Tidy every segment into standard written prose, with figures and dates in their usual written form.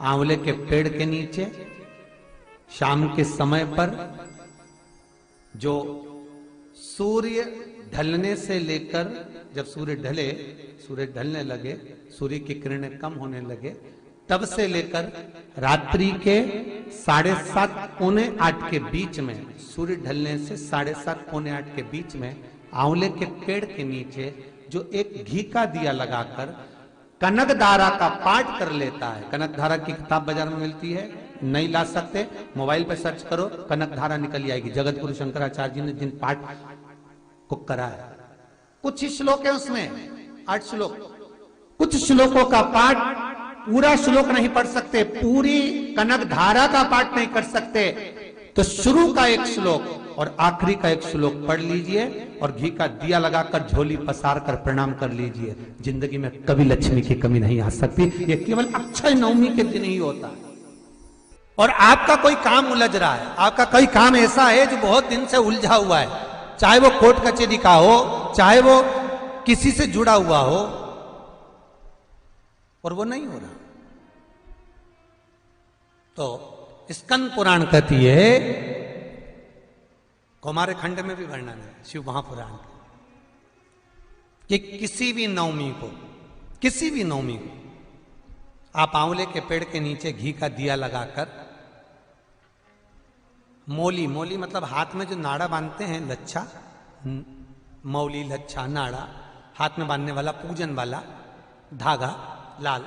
आंवले के पेड़ के नीचे शाम के समय पर जो सूर्य ढलने से लेकर, जब सूर्य ढलने लगे, सूर्य की किरणें कम होने लगे, तब से लेकर रात्रि के 7:30 पौने 8 के बीच में, सूर्य ढलने से 7:30 पौने 8 के बीच में आंवले के पेड़ के नीचे जो एक घी का दिया लगाकर कनकधारा का पाठ कर लेता है। कनकधारा की किताब बाजार में मिलती है, नहीं ला सकते मोबाइल पे सर्च करो, कनकधारा निकल आएगी। जगत गुरु शंकराचार्य जी ने जिन पाठ को करा है, कुछ ही श्लोक है उसमें, 8 श्लोक। कुछ श्लोकों का पाठ, पूरा श्लोक नहीं पढ़ सकते, पूरी कनकधारा का पाठ नहीं कर सकते, तो शुरू का एक श्लोक और आखिरी का एक श्लोक पढ़ लीजिए और घी का दिया लगाकर झोली पसार कर प्रणाम कर लीजिए। जिंदगी में कभी लक्ष्मी की कमी नहीं आ सकती। ये केवल अक्षय नवमी के दिन ही होता है। और आपका कोई काम उलझ रहा है, आपका कोई काम ऐसा है जो बहुत दिन से उलझा हुआ है, चाहे वो कोर्ट कचहरी का हो, चाहे वो किसी से जुड़ा हुआ हो, और वो नहीं हो रहा, तो स्कंद पुराण कहती है, कुमार खंड में भी वर्णन है शिव महापुराण कि किसी भी नवमी को आप आंवले के पेड़ के नीचे घी का दिया लगाकर मौली मतलब हाथ में जो नाड़ा बांधते हैं, लच्छा, मौली, लच्छा, नाड़ा, हाथ में बांधने वाला, पूजन वाला धागा लाल,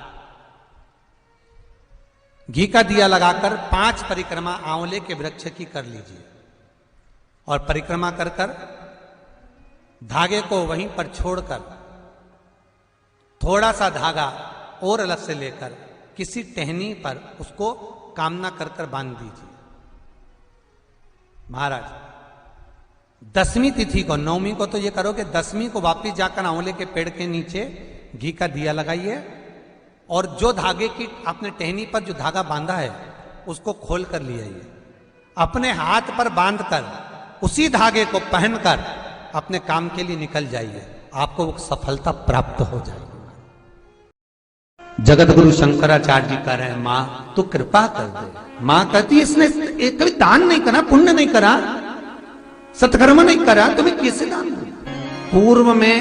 घी का दिया लगाकर 5 परिक्रमा आंवले के वृक्ष की कर लीजिए और परिक्रमा कर कर धागे को वहीं पर छोड़कर थोड़ा सा धागा और अलग से लेकर किसी टहनी पर उसको कामना कर कर बांध दीजिए। महाराज 10वीं तिथि को, नवमी को तो ये करो कि 10वीं को वापिस जाकर आंवले के पेड़ के नीचे घी का दिया लगाइए और जो धागे की आपने टहनी पर जो धागा बांधा है उसको खोल कर ले आइए, अपने हाथ पर बांधकर उसी धागे को पहनकर अपने काम के लिए निकल जाइए, आपको वो सफलता प्राप्त हो जाएगी। जगत गुरु शंकराचार्य जी कह रहे हैं, मां तू कृपा कर दे। मां कहती है इसने कभी दान नहीं करा, पुण्य नहीं करा, सत्कर्म नहीं करा, तुम्हें कैसे दान दो? पूर्व में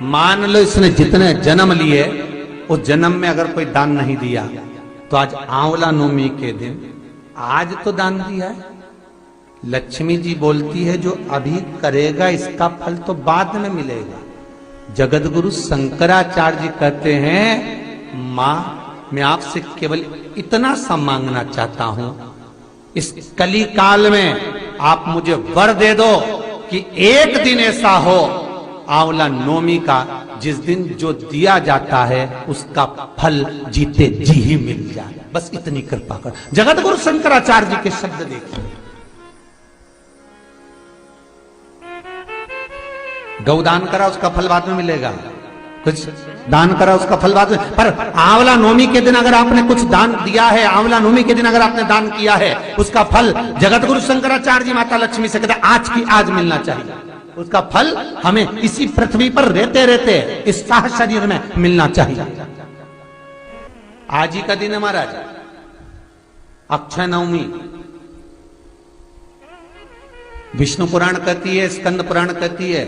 मान लो इसने जितने जन्म लिए उस जन्म में अगर कोई दान नहीं दिया तो आज आंवला नवमी के दिन आज तो दान दिया है। लक्ष्मी जी बोलती है जो अभी करेगा इसका फल तो बाद में मिलेगा। जगत गुरु शंकराचार्य जी कहते हैं, मां मैं आपसे केवल इतना सा मांगना चाहता हूं, इस कली काल में आप मुझे वर दे दो कि एक दिन ऐसा हो आंवला नवमी का जिस दिन जो दिया जाता है उसका फल जीते जी ही मिल जाए, बस इतनी कृपा कर। जगत गुरु शंकराचार्य जी के शब्द देखिए, गौदान करा उसका फल बाद में मिलेगा, कुछ दान करा उसका फल बाद में, पर आंवला नवमी के दिन अगर आपने कुछ दान दिया है, आंवला नवमी के दिन अगर आपने दान किया है, उसका फल जगत गुरु शंकराचार्य जी माता लक्ष्मी से कहते आज की आज मिलना चाहिए, उसका फल हमें इसी पृथ्वी पर रहते रहते इस साह शरीर में मिलना चाहिए। आज ही का दिन है महाराज, अक्षय नवमी। विष्णु पुराण कहती है, स्कंद पुराण कहती है,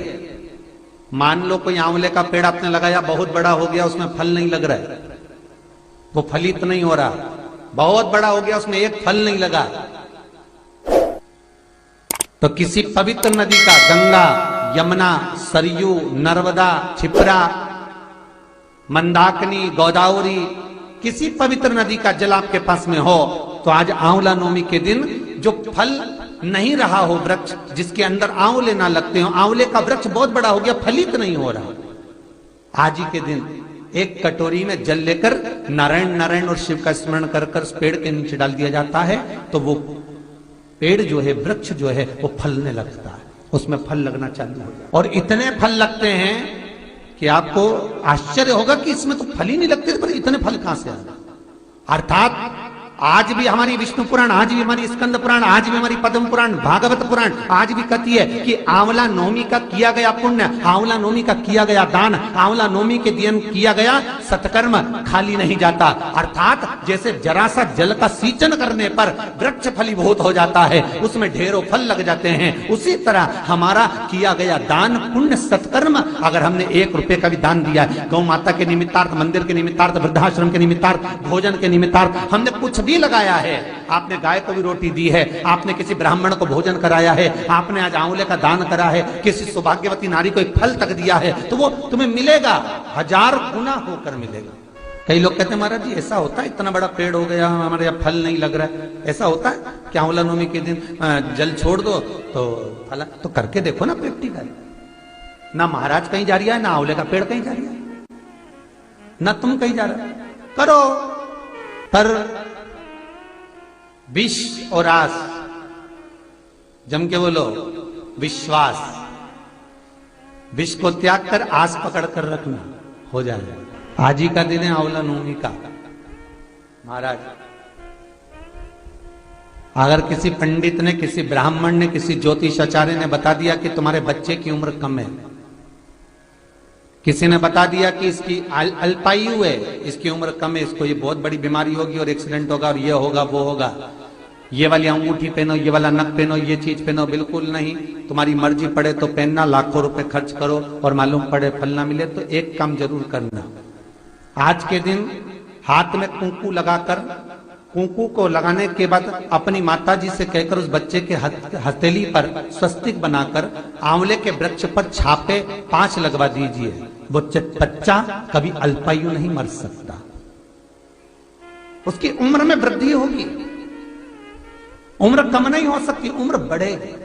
मान लो कोई आंवले का पेड़ आपने लगाया, बहुत बड़ा हो गया, उसमें फल नहीं लग रहा है, वो फलित नहीं हो रहा, बहुत बड़ा हो गया, उसमें एक फल नहीं लगा, तो किसी पवित्र नदी का, गंगा, यमुना, सरयू, नर्मदा, क्षिप्रा, मंदाकिनी, गोदावरी, किसी पवित्र नदी का जल आपके पास में हो, तो आज आंवला नवमी के दिन जो फल नहीं रहा हो, वृक्ष जिसके अंदर आंवले ना लगते हो, आंवले का वृक्ष बहुत बड़ा हो गया, फलित नहीं हो रहा, आज ही के दिन एक कटोरी में जल लेकर नारायण नारायण और शिव का स्मरण कर कर पेड़ के नीचे डाल दिया जाता है, तो वो पेड़ जो है, वृक्ष जो है, वो फलने लगता है, उसमें फल लगना चालू हो जाता, और इतने फल लगते हैं कि आपको आश्चर्य होगा कि इसमें तो फल ही नहीं लगते, पर इतने फल कहां से आ रहे। अर्थात आज भी हमारी विष्णु पुराण, आज भी हमारी स्कंद पुराण, आज भी हमारी पद्म पुराण, भागवत पुराण आज भी कहती है कि आंवला नवमी का किया गया पुण्य, आंवला नवमी का किया गया दान, आंवला नवमी के दिन किया गया सत्कर्म खाली नहीं जाता। अर्थात जैसे जरा सा जल का सींचन करने पर वृक्ष फलीभूत हो जाता है, उसमें ढेरों फल लग जाते हैं, उसी तरह हमारा किया गया दान पुण्य सत्कर्म, अगर हमने 1 रुपए का भी दान दिया है, गौ माता के निमित्तार्थ, मंदिर के निमित्तार्थ, वृद्धाश्रम के निमित्तार्थ, भोजन के निमित्तार्थ, हमने कुछ भी लगाया है, आपने गाय को भी रोटी दी है, आपने किसी ब्राह्मण को भोजन कराया है, आपने आज आंवले का दान करा है, किसी सौभाग्यवती नारी को एक फल तक दिया है, तो वो तुम्हें मिलेगा, 1000 गुना होकर मिलेगा। कई लोग कहते हैं महाराज जी ऐसा होता है, इतना बड़ा पेड़ हो गया, हमारे यहाँ फल नहीं लग रहा है, ऐसा होता है क्या? आंवला नवमी के दिन जल छोड़ दो तो फल, तो करके देखो ना प्रैक्टिकल। ना महाराज कहीं जा रही है, ना आंवले का पेड़ कहीं जा रही है, ना तुम कहीं जा रहे, करो। पर विष और आस, जम के बोलो विश्वास, विष को त्याग कर आस पकड़ कर रखना, हो जाएगा। आज ही का दिन है आंवला नवमी का। महाराज अगर किसी पंडित ने, किसी ब्राह्मण ने, किसी ज्योतिषाचार्य ने बता दिया कि तुम्हारे बच्चे की उम्र कम है, किसी ने बता दिया कि इसकी अल्पायु है, इसकी उम्र कम है, इसको ये बहुत बड़ी बीमारी होगी और एक्सीडेंट होगा और ये होगा वो होगा, ये वाली अंगूठी पहनो, ये वाला नक पहनो, ये चीज पहनो, बिल्कुल नहीं, तुम्हारी मर्जी पड़े तो पहनना, लाखों रुपए खर्च करो और मालूम पड़े फल ना मिले, तो एक काम जरूर करना, आज के दिन हाथ में कुंकू लगाकर, कुंकू को लगाने के बाद अपनी माताजी से कहकर उस बच्चे के हथेली पर स्वस्तिक बनाकर आंवले के वृक्ष पर छापे 5 लगवा दीजिए। वो बच्चा कभी अल्पायु नहीं मर सकता, उसकी उम्र में वृद्धि होगी, उम्र कम नहीं हो सकती, उम्र बढ़ेगी।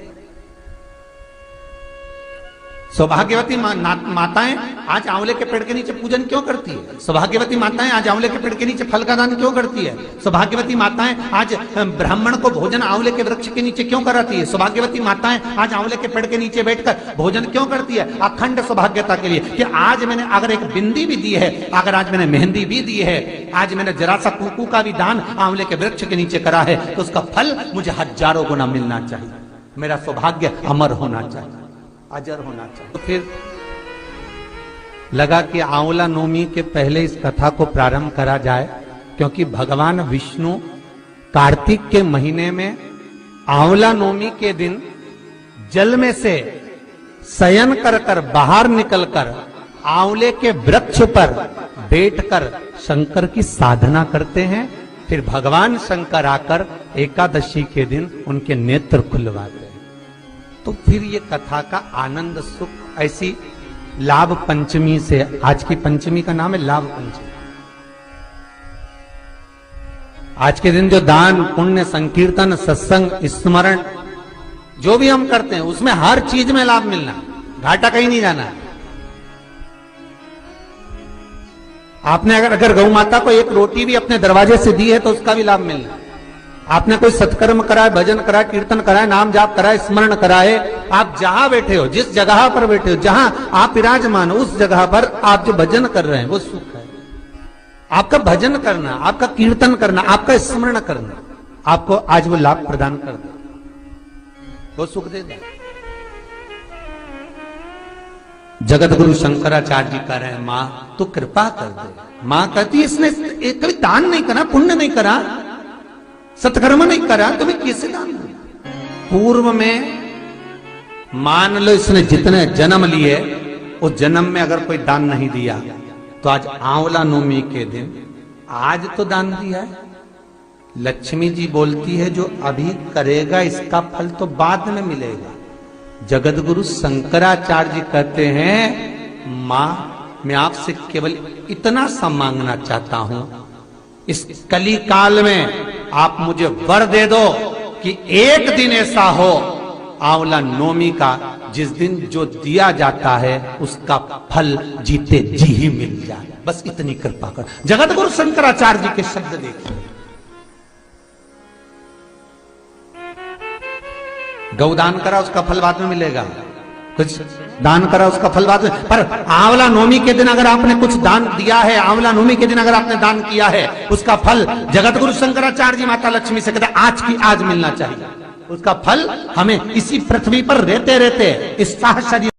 सौभाग्यवती माताएं आज आंवले के पेड़ के नीचे पूजन क्यों करती है? सौभाग्यवती माताएं आज आंवले के पेड़ के नीचे फल का दान क्यों करती है? सौभाग्यवती माताएं आज ब्राह्मण को भोजन आंवले के वृक्ष के नीचे क्यों कराती है? सौभाग्यवती माताएं आज आंवले के पेड़ के नीचे बैठकर भोजन क्यों करती है? अखंड सौभाग्यता के लिए कि आज मैंने अगर एक बिंदी भी दी है, अगर आज मैंने मेहंदी भी दी है, आज मैंने जरा सा कुंकू का भी दान आंवले के वृक्ष के नीचे करा है, तो उसका फल मुझे 1000 गुना मिलना चाहिए, मेरा सौभाग्य अमर होना चाहिए, अजर होना चाहिए। तो फिर लगा कि आंवला नवमी के पहले इस कथा को प्रारंभ करा जाए, क्योंकि भगवान विष्णु कार्तिक के महीने में आंवला नवमी के दिन जल में से शयन कर कर बाहर निकलकर आंवले के वृक्ष पर बैठकर शंकर की साधना करते हैं। फिर भगवान शंकर आकर एकादशी के दिन उनके नेत्र खुलवाते हैं। तो फिर ये कथा का आनंद सुख ऐसी लाभ पंचमी से, आज की पंचमी का नाम है लाभ पंचमी। आज के दिन जो दान पुण्य संकीर्तन सत्संग स्मरण जो भी हम करते हैं उसमें हर चीज में लाभ मिलना, घाटा कहीं नहीं जाना। आपने अगर गौ माता को एक रोटी भी अपने दरवाजे से दी है तो उसका भी लाभ मिलना। आपने कोई सत्कर्म कराए, भजन कराए, कीर्तन कराए, नाम जाप कराए, स्मरण कराए, आप जहां बैठे हो, जिस जगह पर बैठे हो, जहां आप विराजमान हो उस जगह पर आप जो भजन कर रहे हैं वो सुख है। आपका भजन करना, आपका कीर्तन करना, आपका स्मरण करना आपको आज वो लाभ प्रदान कर दे, वो सुख दे दे। जगत गुरु शंकराचार्य जी कह रहे हैं, मां तू कृपा कर दे। मां कहती है इसने कभी दान नहीं करा, पुण्य नहीं करा, सत्कर्म नहीं करा, तुम्हें कैसे दान दे? पूर्व में मान लो इसने जितने जन्म लिए उस जन्म में अगर कोई दान नहीं दिया तो आज आंवला नवमी के दिन आज तो दान दिया है। लक्ष्मी जी बोलती है जो अभी करेगा इसका फल तो बाद में मिलेगा। जगत गुरु शंकराचार्य जी कहते हैं, मां मैं आपसे केवल इतना सा मांगना चाहता हूं, इस कली काल में आप मुझे वर दे दो कि एक दिन ऐसा हो आंवला नवमी का जिस दिन जो दिया जाता है उसका फल जीते जी ही मिल जाए, बस इतनी कृपा कर। जगत गुरु शंकराचार्य जी के शब्द देखिए। गौदान करा उसका फल बाद में मिलेगा, कुछ दान करा उसका फल बाद में, पर आंवला नवमी के दिन अगर आपने कुछ दान दिया है, आंवला नवमी के दिन अगर आपने दान किया है, उसका फल जगत गुरु शंकराचार्य जी माता लक्ष्मी से कहते आज की आज मिलना चाहिए। उसका फल हमें इसी पृथ्वी पर रहते रहते इस साह शरीर